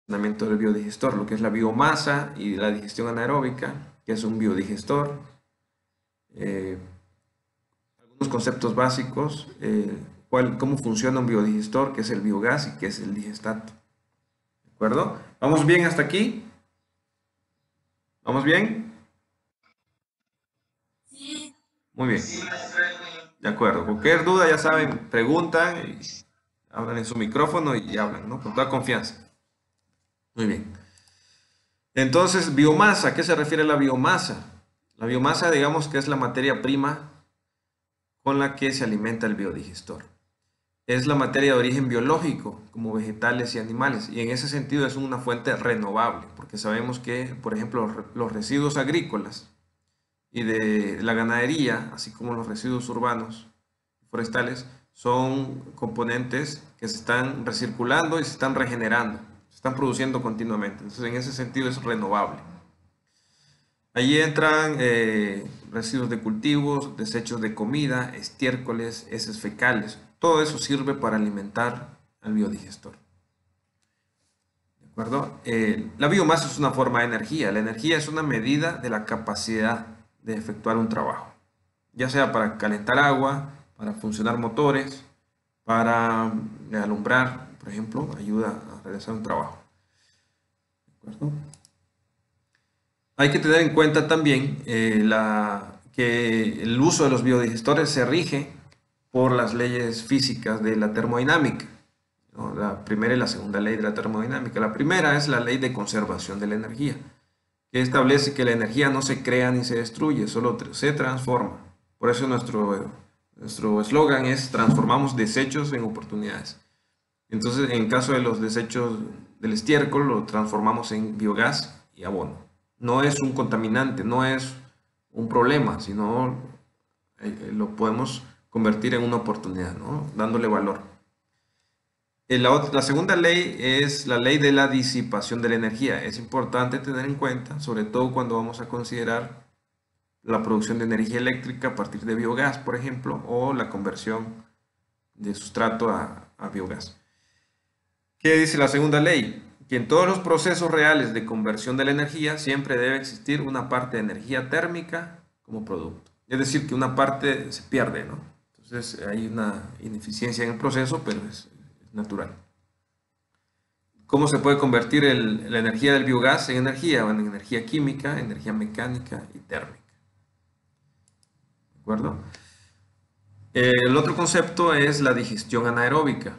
funcionamiento del biodigestor, lo que es la biomasa y la digestión anaeróbica, que es un biodigestor. Eh, Algunos conceptos básicos, cómo funciona un biodigestor, qué es el biogás y qué es el digestato. ¿De acuerdo? ¿Vamos bien hasta aquí? ¿Vamos bien? Muy bien. De acuerdo. Cualquier duda, ya saben, preguntan, y hablan en su micrófono y hablan, ¿no? Con toda confianza. Muy bien. Entonces, biomasa, ¿a qué se refiere la biomasa? La biomasa, digamos que es la materia prima con la que se alimenta el biodigestor. Es la materia de origen biológico, como vegetales y animales, y en ese sentido es una fuente renovable, porque sabemos que, por ejemplo, los residuos agrícolas y de la ganadería, así como los residuos urbanos y forestales, son componentes que se están recirculando y se están regenerando, se están produciendo continuamente. Entonces, en ese sentido es renovable. Allí entran residuos de cultivos, desechos de comida, estiércoles, heces fecales. Todo eso sirve para alimentar al biodigestor. ¿De acuerdo? La biomasa es una forma de energía. La energía es una medida de la capacidad de efectuar un trabajo, ya sea para calentar agua, para funcionar motores, para alumbrar, por ejemplo, ayuda a realizar un trabajo. ¿De acuerdo? Hay que tener en cuenta también que el uso de los biodigestores se rige por las leyes físicas de la termodinámica, ¿no? La primera y la segunda ley de la termodinámica. La primera es la ley de conservación de la energía, que establece que la energía no se crea ni se destruye, solo se transforma. Por eso nuestro eslogan es transformamos desechos en oportunidades. Entonces, en caso de los desechos del estiércol, lo transformamos en biogás y abono. No es un contaminante, no es un problema, sino lo podemos convertir en una oportunidad, ¿no? Dándole valor. La segunda ley es la ley de la disipación de la energía. Es importante tener en cuenta, sobre todo cuando vamos a considerar la producción de energía eléctrica a partir de biogás, por ejemplo, o la conversión de sustrato a biogás. ¿Qué dice la segunda ley? Que en todos los procesos reales de conversión de la energía siempre debe existir una parte de energía térmica como producto. Es decir, que una parte se pierde, ¿no? Entonces hay una ineficiencia en el proceso, pero es natural. ¿Cómo se puede convertir la energía del biogás en energía? Bueno, en energía química, energía mecánica y térmica. ¿De acuerdo? El otro concepto es la digestión anaeróbica.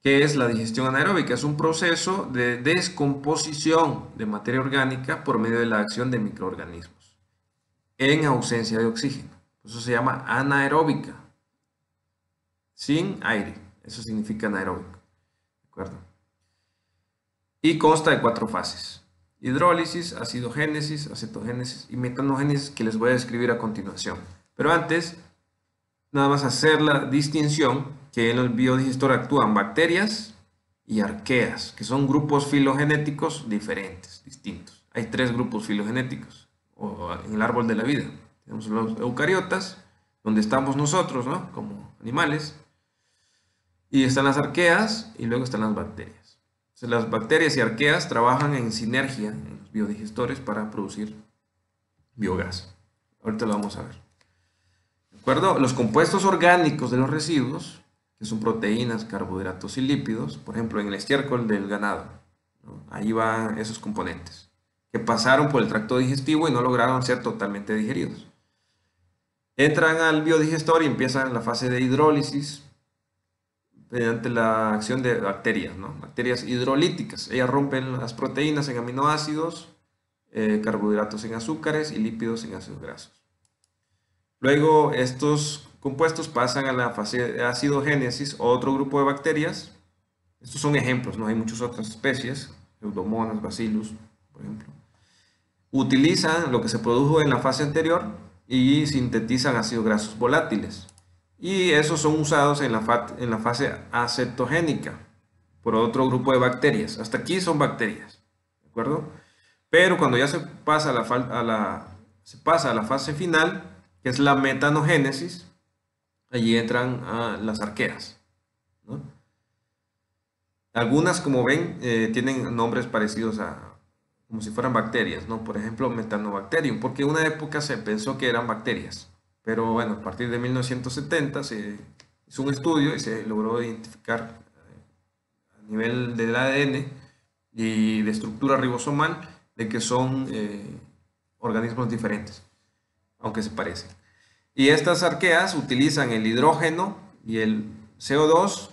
¿Qué es la digestión anaeróbica? Es un proceso de descomposición de materia orgánica por medio de la acción de microorganismos en ausencia de oxígeno. Eso se llama anaeróbica, sin aire. Eso significa anaeróbico. ¿De acuerdo? Y consta de 4 fases: hidrólisis, acidogénesis, acetogénesis y metanogénesis, que les voy a describir a continuación. Pero antes, nada más hacer la distinción que en el biodigestor actúan bacterias y arqueas, que son grupos filogenéticos diferentes, distintos. Hay 3 grupos filogenéticos en el árbol de la vida. Tenemos los eucariotas, donde estamos nosotros, ¿no? Como animales, y están las arqueas y luego están las bacterias. Entonces, las bacterias y arqueas trabajan en sinergia en los biodigestores para producir biogás. Ahorita lo vamos a ver. ¿De acuerdo? Los compuestos orgánicos de los residuos, que son proteínas, carbohidratos y lípidos, por ejemplo, en el estiércol del ganado, ¿no? Ahí van esos componentes, que pasaron por el tracto digestivo y no lograron ser totalmente digeridos. Entran al biodigestor y empiezan la fase de hidrólisis mediante la acción de bacterias, ¿no? Bacterias hidrolíticas. Ellas rompen las proteínas en aminoácidos, carbohidratos en azúcares y lípidos en ácidos grasos. Luego estos compuestos pasan a la fase de acidogénesis, otro grupo de bacterias. Estos son ejemplos, ¿no? Hay muchas otras especies, Pseudomonas, Bacillus, por ejemplo. Utilizan lo que se produjo en la fase anterior y sintetizan ácidos grasos volátiles. Y esos son usados en la fase acetogénica por otro grupo de bacterias. Hasta aquí son bacterias, ¿de acuerdo? Pero cuando ya se pasa a la fase final, que es la metanogénesis, allí entran las arqueas, ¿no? Algunas, como ven, tienen nombres parecidos a, como si fueran bacterias, ¿no? Por ejemplo, Metanobacterium, porque en una época se pensó que eran bacterias, pero bueno, a partir de 1970 se hizo un estudio y se logró identificar a nivel del ADN y de estructura ribosomal de que son organismos diferentes, aunque se parecen. Y estas arqueas utilizan el hidrógeno y el CO2,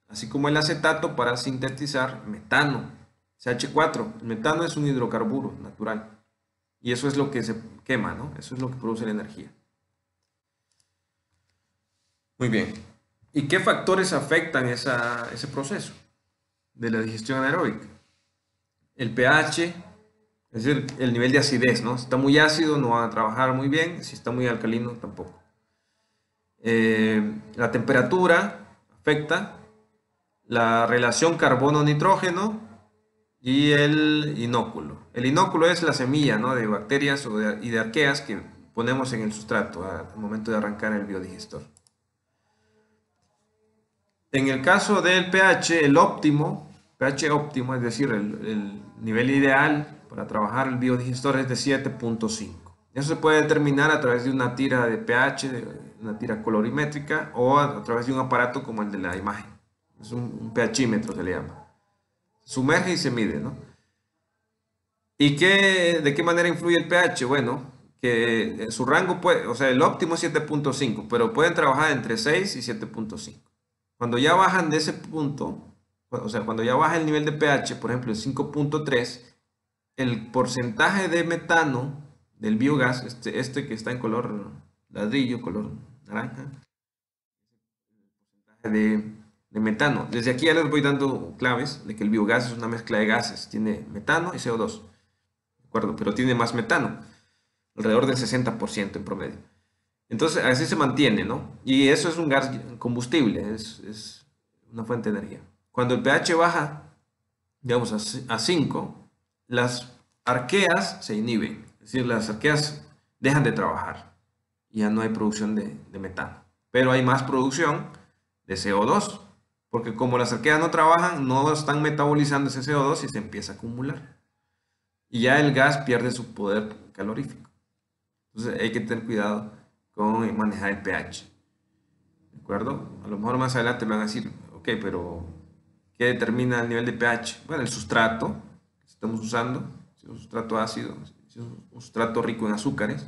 así como el acetato, para sintetizar metano, CH4. El metano es un hidrocarburo natural. Y eso es lo que se quema, ¿no? Eso es lo que produce la energía. Muy bien. ¿Y qué factores afectan ese proceso de la digestión anaeróbica? El pH, es decir, el nivel de acidez, ¿no? Si está muy ácido no va a trabajar muy bien, si está muy alcalino tampoco. La temperatura afecta, la relación carbono-nitrógeno y el inóculo. El inóculo es la semilla, ¿no?, de bacterias y de arqueas que ponemos en el sustrato al momento de arrancar el biodigestor. En el caso del pH, el óptimo, pH óptimo, es decir, el nivel ideal para trabajar el biodigestor es de 7.5. Eso se puede determinar a través de una tira de pH, una tira colorimétrica, o a través de un aparato como el de la imagen. Es un pHímetro, se le llama. Sumerge y se mide, ¿no? ¿Y de qué manera influye el pH? Bueno, que su rango puede, o sea, el óptimo es 7.5, pero pueden trabajar entre 6 y 7.5. Cuando ya bajan de ese punto, o sea, cuando ya baja el nivel de pH, por ejemplo, el 5.3, el porcentaje de metano del biogás, este que está en color ladrillo, color naranja, de metano. Desde aquí ya les voy dando claves de que el biogás es una mezcla de gases. Tiene metano y CO2, ¿de acuerdo? Pero tiene más metano, alrededor del 60% en promedio. Entonces, así se mantiene, ¿no? Y eso es un gas combustible, es una fuente de energía. Cuando el pH baja, digamos, a 5, las arqueas se inhiben. Es decir, las arqueas dejan de trabajar y ya no hay producción de metano. Pero hay más producción de CO2, porque como las arqueas no trabajan, no están metabolizando ese CO2 y se empieza a acumular. Y ya el gas pierde su poder calorífico. Entonces hay que tener cuidado con manejar el pH. ¿De acuerdo? A lo mejor más adelante me van a decir, ok, pero ¿qué determina el nivel de pH? Bueno, el sustrato que estamos usando, si es un sustrato ácido, si es un sustrato rico en azúcares,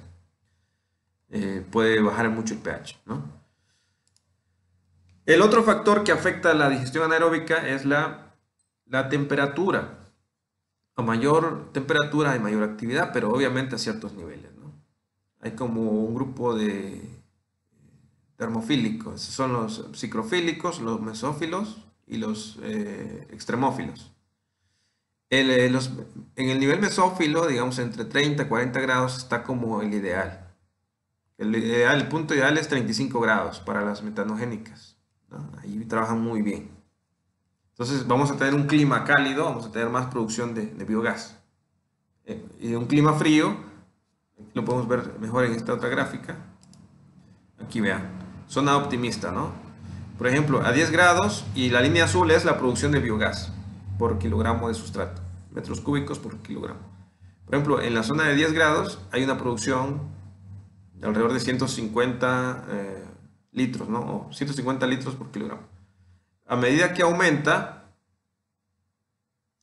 puede bajar mucho el pH, ¿no? El otro factor que afecta la digestión anaeróbica es la temperatura. A mayor temperatura hay mayor actividad, pero obviamente a ciertos niveles, ¿no? Hay como un grupo de termofílicos, son los psicrofílicos, los mesófilos y los extremófilos. En el nivel mesófilo, digamos entre 30 y 40 grados, está como el ideal. El punto ideal es 35 grados para las metanogénicas, ¿no? Ahí trabajan muy bien. Entonces vamos a tener un clima cálido, vamos a tener más producción de biogás. Y un clima frío, lo podemos ver mejor en esta otra gráfica. Aquí vean, zona optimista, ¿no? Por ejemplo, a 10 grados y la línea azul es la producción de biogás por kilogramo de sustrato, metros cúbicos por kilogramo. Por ejemplo, en la zona de 10 grados hay una producción de alrededor de 150 litros, ¿no? O 150 litros por kilogramo. A medida que aumenta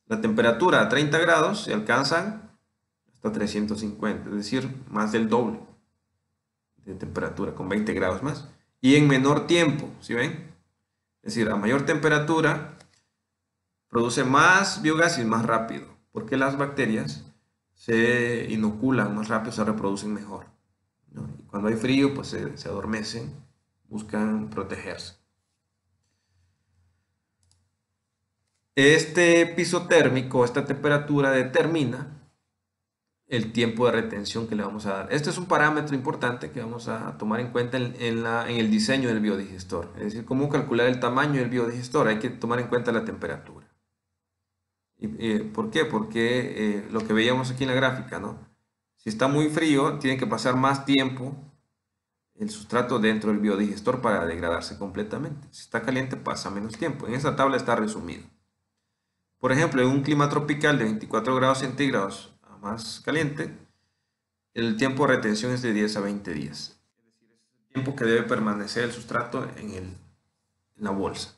la temperatura a 30 grados, se alcanzan hasta 350, es decir, más del doble de temperatura, con 20 grados más. Y en menor tiempo, ¿sí ven? Es decir, a mayor temperatura produce más biogás y más rápido, porque las bacterias se inoculan más rápido, se reproducen mejor, ¿no? Y cuando hay frío, pues se adormecen, buscan protegerse. Este piso térmico, esta temperatura determina el tiempo de retención que le vamos a dar. Este es un parámetro importante que vamos a tomar en cuenta en el diseño del biodigestor. Es decir, cómo calcular el tamaño del biodigestor. Hay que tomar en cuenta la temperatura. ¿Por qué? Porque lo que veíamos aquí en la gráfica, ¿no? Si está muy frío, tiene que pasar más tiempo el sustrato dentro del biodigestor para degradarse completamente. Si está caliente, pasa menos tiempo. En esta tabla está resumido. Por ejemplo, en un clima tropical de 24 grados centígrados a más caliente, el tiempo de retención es de 10 a 20 días. Es decir, es el tiempo que debe permanecer el sustrato en la bolsa.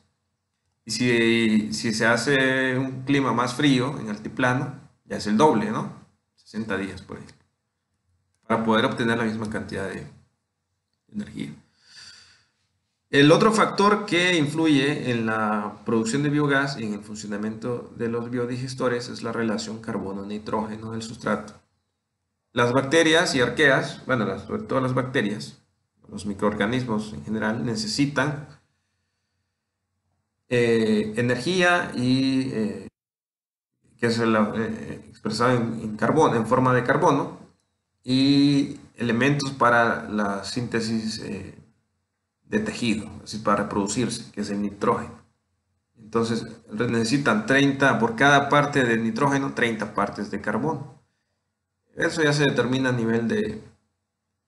Y si se hace un clima más frío, en altiplano, ya es el doble, ¿no? 60 días, por ejemplo, para poder obtener la misma cantidad de energía. El otro factor que influye en la producción de biogás y en el funcionamiento de los biodigestores es la relación carbono-nitrógeno del sustrato. Las bacterias y arqueas, bueno, sobre todo las bacterias, los microorganismos en general, necesitan energía y que es expresado en carbono, en forma de carbono, y elementos para la síntesis de tejido, es decir, para reproducirse, que es el nitrógeno. Entonces necesitan 30, por cada parte de nitrógeno, 30 partes de carbono. Eso ya se determina a nivel de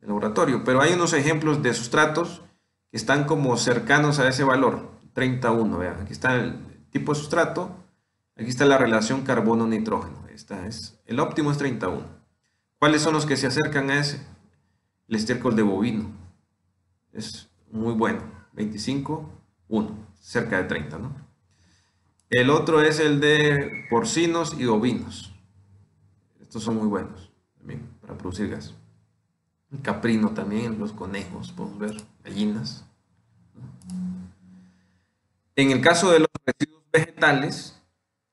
laboratorio, pero hay unos ejemplos de sustratos que están como cercanos a ese valor, 31, vean, aquí está el tipo de sustrato, aquí está la relación carbono-nitrógeno, esta es, el óptimo es 31. ¿Cuáles son los que se acercan a ese? El estiércol de bovino, es muy bueno, 25, 1, cerca de 30, ¿no? El otro es el de porcinos y ovinos, estos son muy buenos también para producir gas. El caprino también, los conejos, podemos ver, gallinas. En el caso de los residuos vegetales,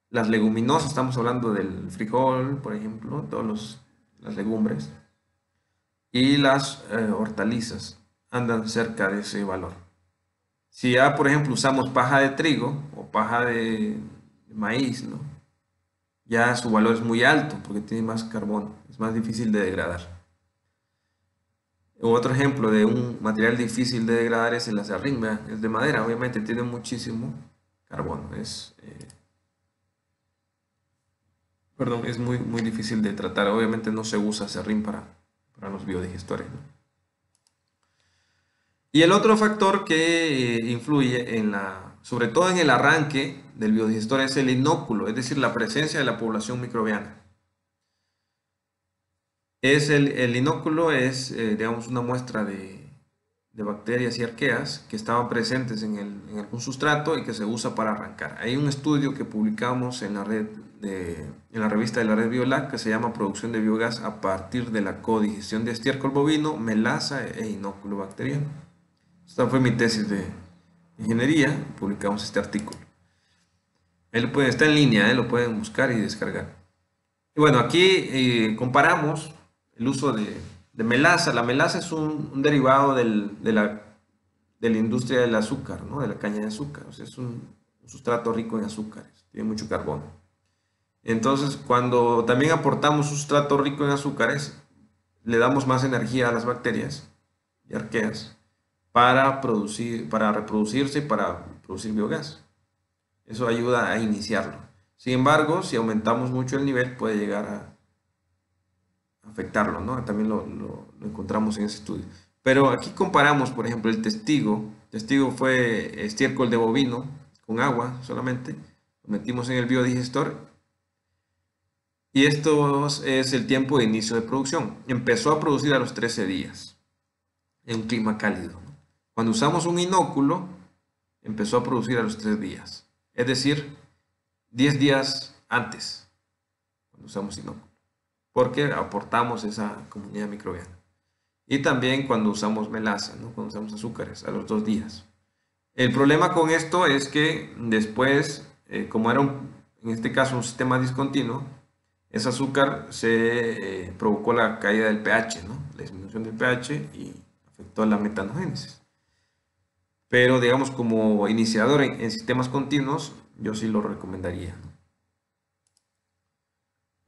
las leguminosas, estamos hablando del frijol, por ejemplo, las legumbres, y las hortalizas andan cerca de ese valor. Si ya, por ejemplo, usamos paja de trigo o paja de maíz, ¿no? Ya su valor es muy alto porque tiene más carbono, es más difícil de degradar. Otro ejemplo de un material difícil de degradar es el acerrín, es de madera, obviamente tiene muchísimo carbono, es muy difícil de tratar, obviamente no se usa acerrín para los biodigestores, ¿no? Y el otro factor que influye sobre todo en el arranque del biodigestor es el inóculo, es decir, la presencia de la población microbiana. El inóculo es, digamos, una muestra de bacterias y arqueas que estaban presentes en algún sustrato y que se usa para arrancar. Hay un estudio que publicamos en la revista de la red Biolab que se llama Producción de biogás a partir de la codigestión de estiércol bovino, melaza e inóculo bacteriano. Esta fue mi tesis de ingeniería, publicamos este artículo. Está en línea, lo pueden buscar y descargar. Y bueno, aquí comparamos el uso de melaza. La melaza es un derivado de la industria del azúcar, ¿no? De la caña de azúcar. O sea, es un sustrato rico en azúcares, tiene mucho carbono. Entonces, cuando también aportamos un sustrato rico en azúcares, le damos más energía a las bacterias y arqueas para reproducirse y para producir biogás. Eso ayuda a iniciarlo. Sin embargo, si aumentamos mucho el nivel, puede llegar a afectarlo, ¿no? También lo encontramos en ese estudio. Pero aquí comparamos, por ejemplo, el testigo. El testigo fue estiércol de bovino con agua solamente. Lo metimos en el biodigestor. Y esto es el tiempo de inicio de producción. Empezó a producir a los 13 días en un clima cálido, ¿no? Cuando usamos un inóculo, empezó a producir a los 3 días. Es decir, 10 días antes, cuando usamos inóculo, porque aportamos esa comunidad microbiana. Y también cuando usamos melaza, ¿no? Cuando usamos azúcares, a los 2 días. El problema con esto es que después, como era en este caso un sistema discontinuo, ese azúcar se provocó la caída del pH, ¿no? La disminución del pH y afectó a la metanogénesis. Pero digamos como iniciador en sistemas continuos, yo sí lo recomendaría.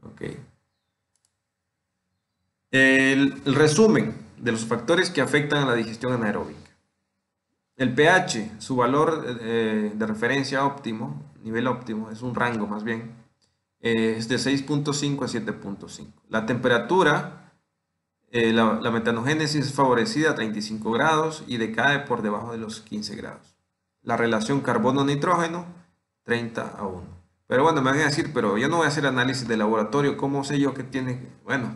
Ok. El resumen de los factores que afectan a la digestión anaeróbica. El pH, su valor de referencia óptimo, nivel óptimo, es un rango más bien, es de 6.5 a 7.5. La temperatura, la metanogénesis es favorecida a 35 grados y decae por debajo de los 15 grados. La relación carbono-nitrógeno, 30 a 1. Pero bueno, me van a decir, pero yo no voy a hacer análisis de laboratorio, ¿cómo sé yo que tiene? Bueno,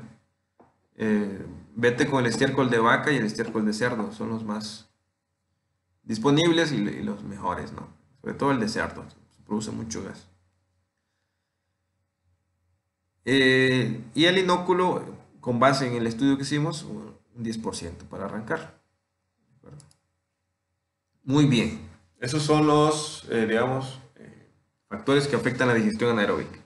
vete con el estiércol de vaca y el estiércol de cerdo, son los más disponibles y los mejores, ¿no? Sobre todo el de cerdo, produce mucho gas. Y el inóculo, con base en el estudio que hicimos, un 10% para arrancar. ¿De acuerdo? Muy bien. Esos son los, digamos, factores que afectan la digestión anaeróbica.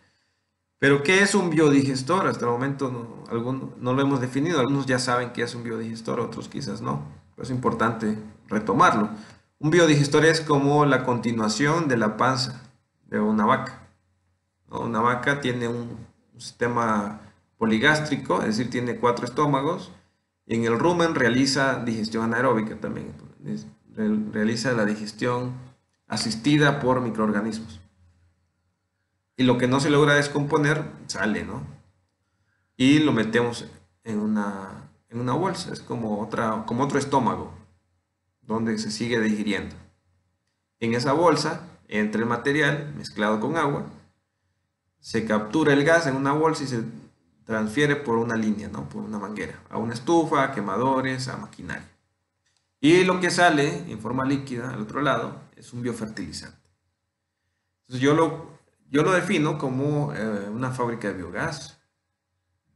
Pero, ¿qué es un biodigestor? Hasta el momento no lo hemos definido. Algunos ya saben qué es un biodigestor, otros quizás no. Pero es importante retomarlo. Un biodigestor es como la continuación de la panza de una vaca, ¿no? Una vaca tiene un sistema poligástrico, es decir, tiene 4 estómagos, y en el rumen realiza digestión anaeróbica también. Realiza la digestión asistida por microorganismos. Y lo que no se logra descomponer sale, ¿no? Y lo metemos en una bolsa, es como otro estómago, donde se sigue digiriendo. En esa bolsa entra el material mezclado con agua, se captura el gas en una bolsa y se transfiere por una línea, ¿no? Por una manguera, a una estufa, a quemadores, a maquinaria. Y lo que sale en forma líquida al otro lado es un biofertilizante. Entonces yo lo defino como una fábrica de biogás,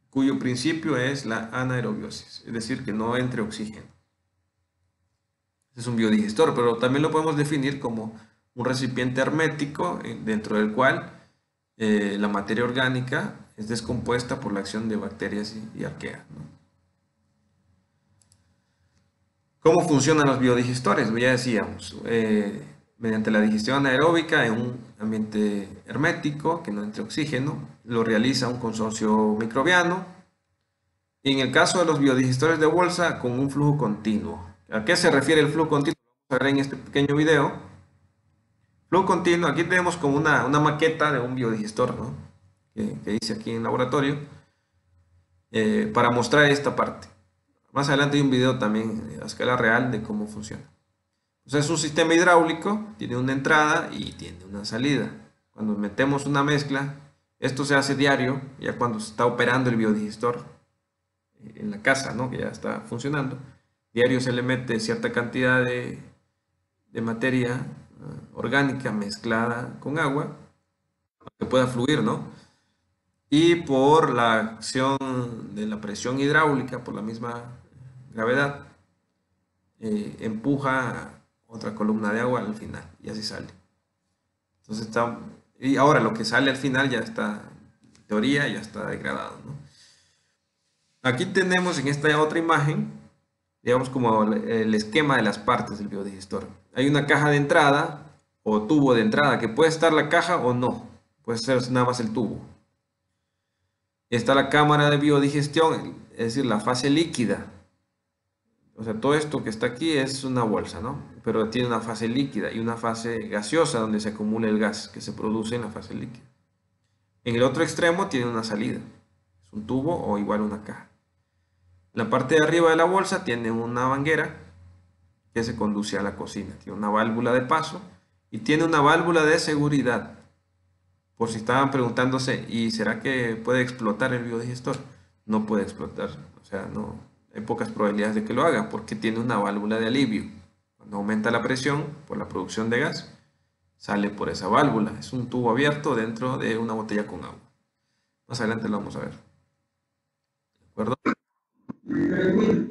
cuyo principio es la anaerobiosis, es decir, que no entre oxígeno. Es un biodigestor, pero también lo podemos definir como un recipiente hermético dentro del cual la materia orgánica es descompuesta por la acción de bacterias y arqueas, ¿no? ¿Cómo funcionan los biodigestores? Ya decíamos, mediante la digestión anaeróbica en un ambiente hermético, que no entre oxígeno, lo realiza un consorcio microbiano. Y en el caso de los biodigestores de bolsa, con un flujo continuo. ¿A qué se refiere el flujo continuo? Vamos a ver en este pequeño video. Flujo continuo, aquí tenemos como una maqueta de un biodigestor, ¿no? Que hice aquí en laboratorio, para mostrar esta parte. Más adelante hay un video también a escala real de cómo funciona. Entonces es un sistema hidráulico, tiene una entrada y tiene una salida. Cuando metemos una mezcla, esto se hace diario, ya cuando se está operando el biodigestor en la casa, ¿no? Que ya está funcionando. Diario se le mete cierta cantidad de materia orgánica mezclada con agua, que pueda fluir, ¿no? Y por la acción de la presión hidráulica, por la misma gravedad, empuja otra columna de agua al final y así sale. Entonces y ahora lo que sale al final ya está, en teoría, ya está degradado, ¿no? Aquí tenemos en esta otra imagen, digamos, como el esquema de las partes del biodigestor. Hay una caja de entrada o tubo de entrada, que puede estar la caja o no, puede ser nada más el tubo. Está la cámara de biodigestión, es decir, la fase líquida. O sea, todo esto que está aquí es una bolsa, ¿no? Pero tiene una fase líquida y una fase gaseosa donde se acumula el gas que se produce en la fase líquida. En el otro extremo tiene una salida, es un tubo o igual una caja. La parte de arriba de la bolsa tiene una manguera que se conduce a la cocina. Tiene una válvula de paso y tiene una válvula de seguridad. Por si estaban preguntándose, ¿y será que puede explotar el biodigestor? No puede explotar, o sea, no, hay pocas probabilidades de que lo haga porque tiene una válvula de alivio. Cuando aumenta la presión por la producción de gas, sale por esa válvula. Es un tubo abierto dentro de una botella con agua. Más adelante lo vamos a ver. ¿De acuerdo?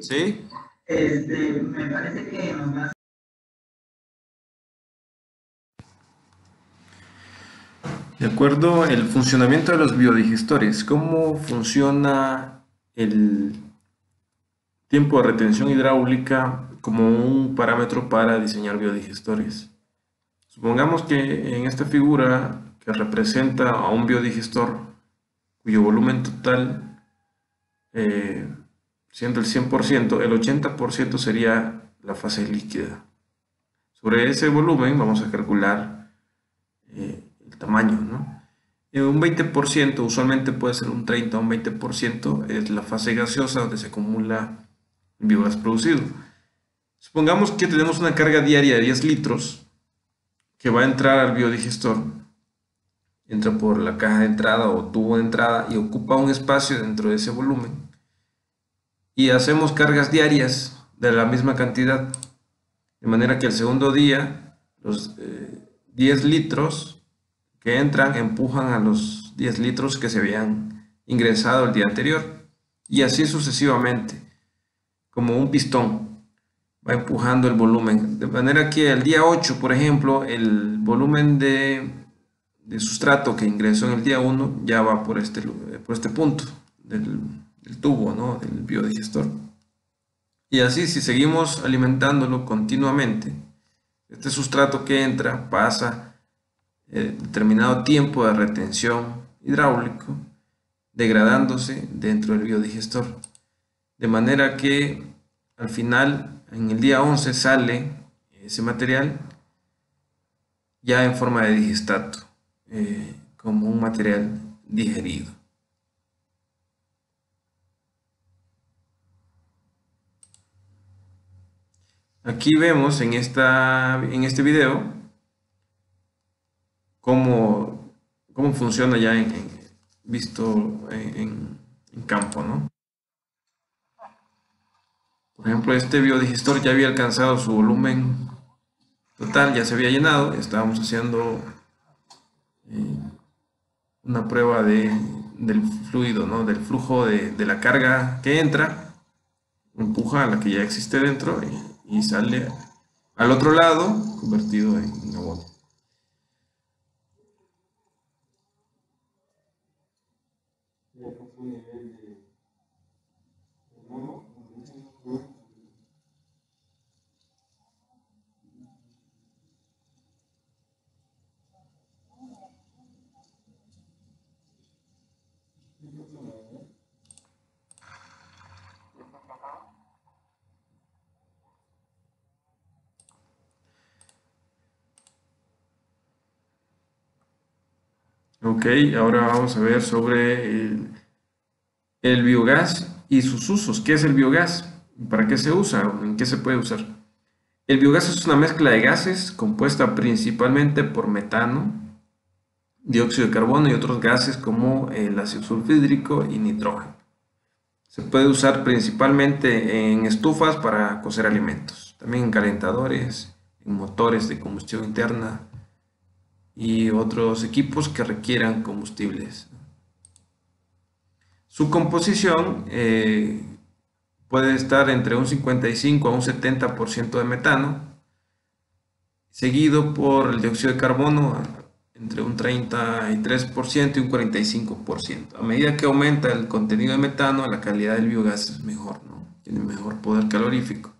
¿Sí? Me parece que nos va. De acuerdo, el funcionamiento de los biodigestores. ¿Cómo funciona el tiempo de retención hidráulica como un parámetro para diseñar biodigestores? Supongamos que en esta figura que representa a un biodigestor cuyo volumen total, siendo el 100%, el 80% sería la fase líquida. Sobre ese volumen vamos a calcular el tamaño, ¿no? Un 20%, usualmente puede ser un 30 o un 20%, es la fase gaseosa donde se acumula el biogás producido. Supongamos que tenemos una carga diaria de 10 litros que va a entrar al biodigestor. entra por la caja de entrada o tubo de entrada y ocupa un espacio dentro de ese volumen. Y hacemos cargas diarias de la misma cantidad, de manera que el segundo día los 10 litros que entran empujan a los 10 litros que se habían ingresado el día anterior, y así sucesivamente, como un pistón va empujando el volumen, de manera que el día 8, por ejemplo, el volumen de sustrato que ingresó en el día 1 ya va por este punto del tubo, ¿no? Del biodigestor. Y así, si seguimos alimentándolo continuamente, este sustrato que entra pasa determinado tiempo de retención hidráulico, degradándose dentro del biodigestor. De manera que al final, en el día 11, sale ese material ya en forma de digestato, como un material digerido. Aquí vemos en este video cómo funciona ya visto en campo, ¿no? Por ejemplo, este biodigestor ya había alcanzado su volumen total, ya se había llenado. Estábamos haciendo una prueba del fluido, ¿no? Del flujo de la carga que entra, empuja a la que ya existe dentro y sale al otro lado convertido en abono. Ok, ahora vamos a ver sobre el biogás y sus usos. ¿Qué es el biogás? ¿Para qué se usa? ¿En qué se puede usar? El biogás es una mezcla de gases compuesta principalmente por metano, dióxido de carbono y otros gases como el ácido sulfhídrico y nitrógeno. Se puede usar principalmente en estufas para cocer alimentos, también en calentadores, en motores de combustión interna y otros equipos que requieran combustibles. Su composición puede estar entre un 55 a un 70% de metano, seguido por el dióxido de carbono entre un 33% y un 45%. A medida que aumenta el contenido de metano, la calidad del biogás es mejor, ¿no? Tiene mejor poder calorífico,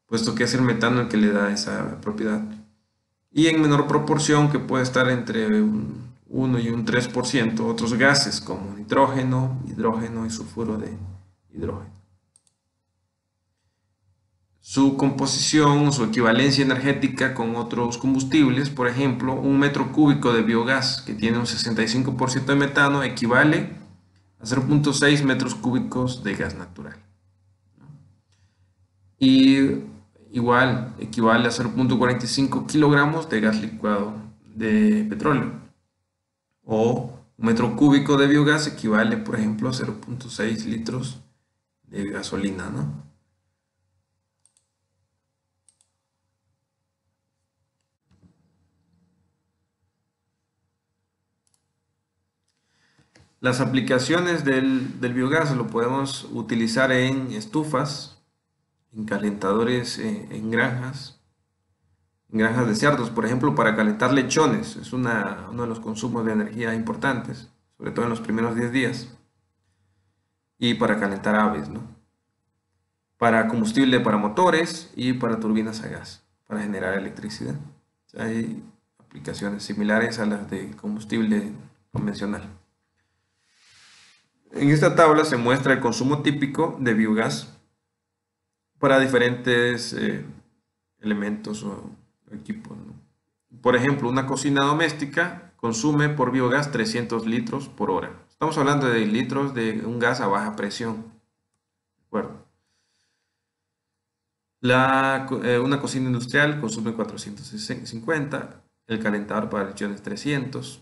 puesto que es el metano el que le da esa propiedad. Y en menor proporción, que puede estar entre un 1 y un 3%, otros gases como nitrógeno, hidrógeno y sulfuro de hidrógeno. Su composición, su equivalencia energética con otros combustibles, por ejemplo, un metro cúbico de biogás que tiene un 65% de metano equivale a 0.6 metros cúbicos de gas natural. Y igual equivale a 0.45 kilogramos de gas licuado de petróleo. O un metro cúbico de biogás equivale, por ejemplo, a 0.6 litros de gasolina, ¿no? Las aplicaciones del biogás lo podemos utilizar en estufas, en calentadores, en granjas de cerdos, por ejemplo, para calentar lechones. Es uno de los consumos de energía importantes, sobre todo en los primeros 10 días. Y para calentar aves, ¿no? Para combustible para motores y para turbinas a gas, para generar electricidad. O sea, hay aplicaciones similares a las de combustible convencional. En esta tabla se muestra el consumo típico de biogás para diferentes elementos o equipos, ¿no? Por ejemplo, una cocina doméstica consume por biogás 300 litros por hora. Estamos hablando de litros de un gas a baja presión. ¿De acuerdo? Una cocina industrial consume 450, el calentador para lechones 300,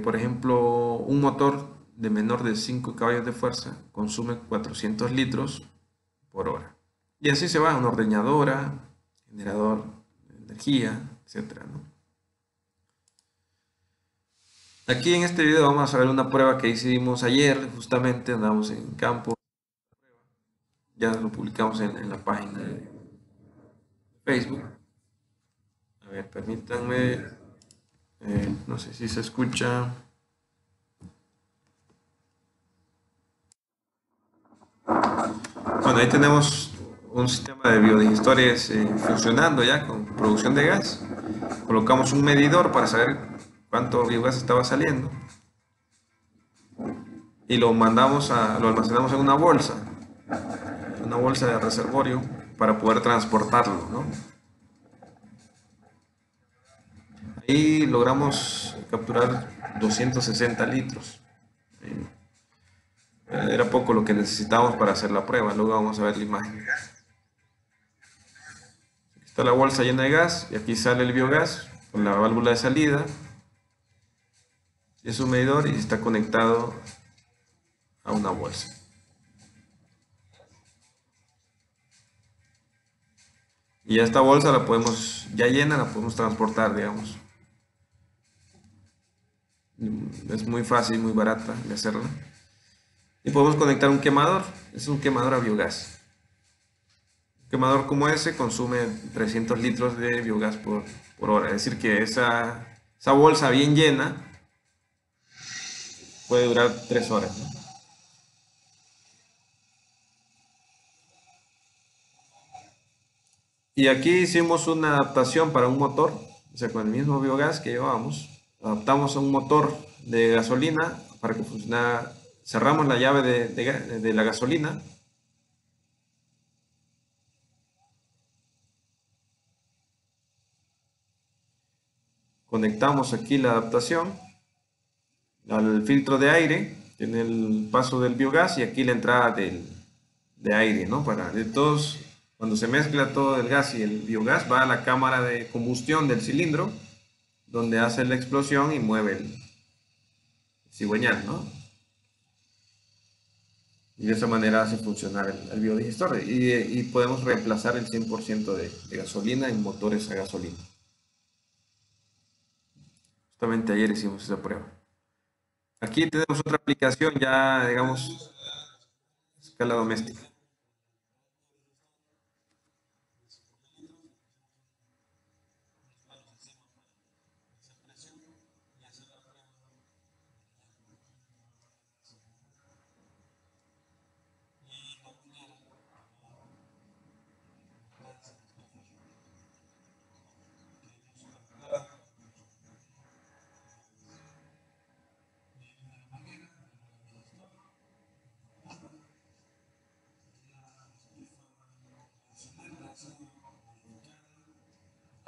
Por ejemplo, un motor de menor de 5 caballos de fuerza consume 400 litros por hora. Y así se va, una ordeñadora, generador de energía, etcétera, ¿no? Aquí en este video vamos a ver una prueba que hicimos ayer, justamente andamos en campo, ya lo publicamos en la página de Facebook. A ver, permítanme, no sé si se escucha. Bueno, ahí tenemos un sistema de biodigestores funcionando ya con producción de gas. Colocamos un medidor para saber cuánto biogás estaba saliendo y lo lo almacenamos en una bolsa de reservorio para poder transportarlo, ¿no? Ahí logramos capturar 260 litros. Eh, Era poco lo que necesitábamos para hacer la prueba. Luego vamos a ver la imagen. Aquí está la bolsa llena de gas y aquí sale el biogás con la válvula de salida. Es un medidor y está conectado a una bolsa. Y esta bolsa la podemos, ya llena, la podemos transportar, digamos. Es muy fácil, muy barata de hacerla. Y podemos conectar un quemador. Es un quemador a biogás. Un quemador como ese consume 300 litros de biogás por hora. Es decir, que esa bolsa bien llena puede durar 3 horas, ¿no? Y aquí hicimos una adaptación para un motor, o sea, con el mismo biogás que llevábamos, adaptamos a un motor de gasolina para que funcionara. Cerramos la llave de la gasolina. Conectamos aquí la adaptación al filtro de aire, tiene el paso del biogás y aquí la entrada de aire, ¿no? Cuando se mezcla todo el gas y el biogás, va a la cámara de combustión del cilindro, donde hace la explosión y mueve el cigüeñal, ¿no? Y de esa manera hace funcionar el biodigestor y podemos reemplazar el 100% de gasolina en motores a gasolina. Justamente ayer hicimos esa prueba. Aquí tenemos otra aplicación ya, digamos, a escala doméstica.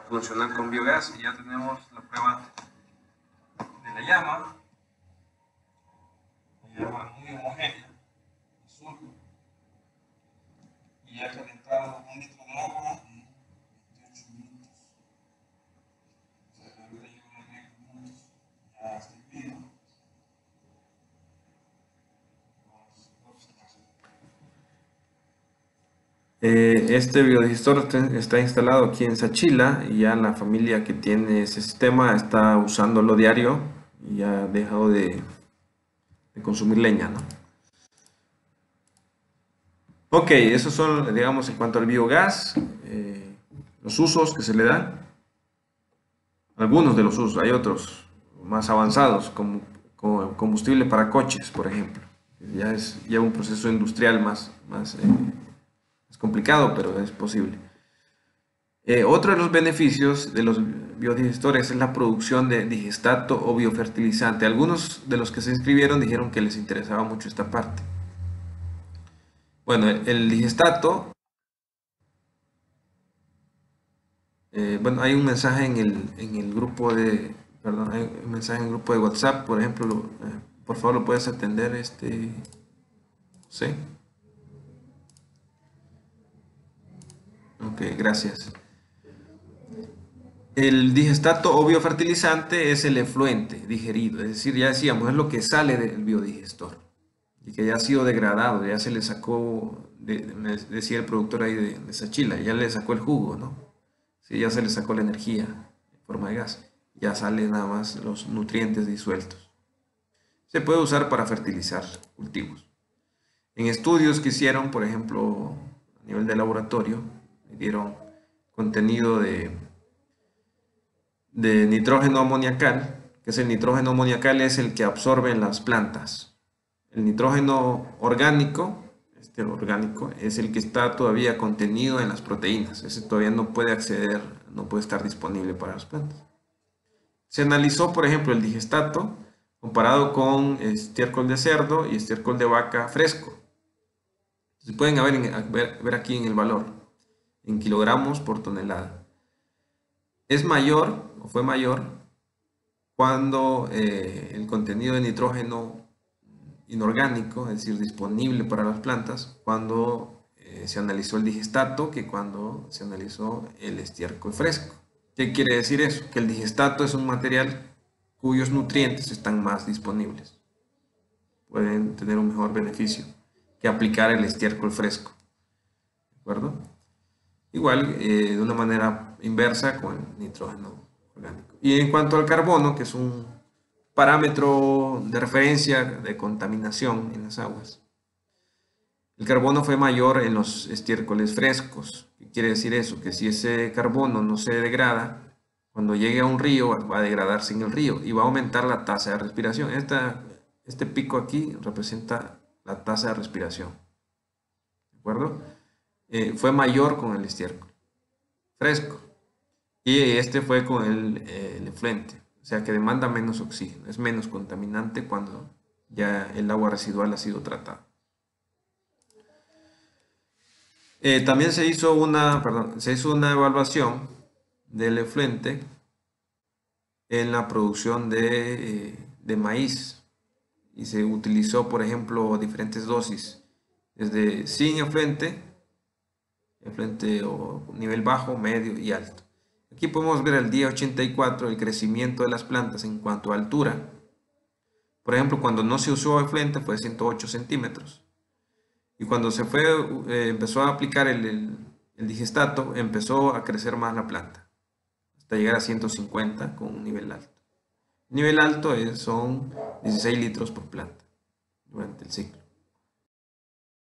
Funcionar con biogás y ya tenemos la prueba de la llama muy homogénea, azul, y ya calentado 1 litro de agua en 28 minutos. O sea, ahorita llevo 20 minutos, ya está hirviendo. Este biodigestor está instalado aquí en Sachila y ya la familia que tiene ese sistema está usándolo diario y ya ha dejado de consumir leña, ¿no? Ok, esos son, digamos, en cuanto al biogás, los usos que se le dan. Algunos de los usos, hay otros más avanzados, como combustible para coches, por ejemplo. Ya es un proceso industrial más complicado, pero es posible. Otro de los beneficios de los biodigestores es la producción de digestato o biofertilizante. Algunos de los que se inscribieron dijeron que les interesaba mucho esta parte. Bueno, el digestato, bueno, hay un mensaje en el grupo perdón, hay un mensaje en el grupo de WhatsApp, por ejemplo, por favor lo puedes atender, sí. Ok, gracias. El digestato o biofertilizante es el efluente digerido, es decir, ya decíamos, es lo que sale del biodigestor y que ya ha sido degradado, ya se le sacó, me decía el productor ahí de Sachila, ya le sacó el jugo, ¿no? Sí, ya se le sacó la energía en forma de gas, ya salen nada más los nutrientes disueltos. Se puede usar para fertilizar cultivos. En estudios que hicieron, por ejemplo, a nivel de laboratorio, dieron contenido de nitrógeno amoniacal, que es el nitrógeno amoniacal es el que absorben las plantas. El nitrógeno orgánico, este orgánico, es el que está todavía contenido en las proteínas. Ese todavía no puede acceder, no puede estar disponible para las plantas. Se analizó, por ejemplo, el digestato comparado con estiércol de cerdo y estiércol de vaca fresco. Se pueden ver aquí en el valor, en kilogramos por tonelada. Es mayor o fue mayor cuando el contenido de nitrógeno inorgánico, es decir, disponible para las plantas, cuando se analizó el digestato que cuando se analizó el estiércol fresco. ¿Qué quiere decir eso? Que el digestato es un material cuyos nutrientes están más disponibles. Pueden tener un mejor beneficio que aplicar el estiércol fresco. ¿De acuerdo? Igual, de una manera inversa con el nitrógeno orgánico. Y en cuanto al carbono, que es un parámetro de referencia de contaminación en las aguas, el carbono fue mayor en los estiércoles frescos. ¿Qué quiere decir eso? Que si ese carbono no se degrada, cuando llegue a un río va a degradarse en el río y va a aumentar la tasa de respiración. Este pico aquí representa la tasa de respiración. ¿De acuerdo? Fue mayor con el estiércol fresco y este fue con el efluente, o sea que demanda menos oxígeno, es menos contaminante cuando ya el agua residual ha sido tratada. También se hizo una evaluación del efluente en la producción de maíz y se utilizó, por ejemplo, diferentes dosis, desde sin efluente o nivel bajo, medio y alto. Aquí podemos ver el día 84 el crecimiento de las plantas en cuanto a altura. Por ejemplo, cuando no se usó efluente fue 108 centímetros. Y cuando empezó a aplicar el digestato, empezó a crecer más la planta, hasta llegar a 150 con un nivel alto. El nivel alto son 16 litros por planta durante el ciclo.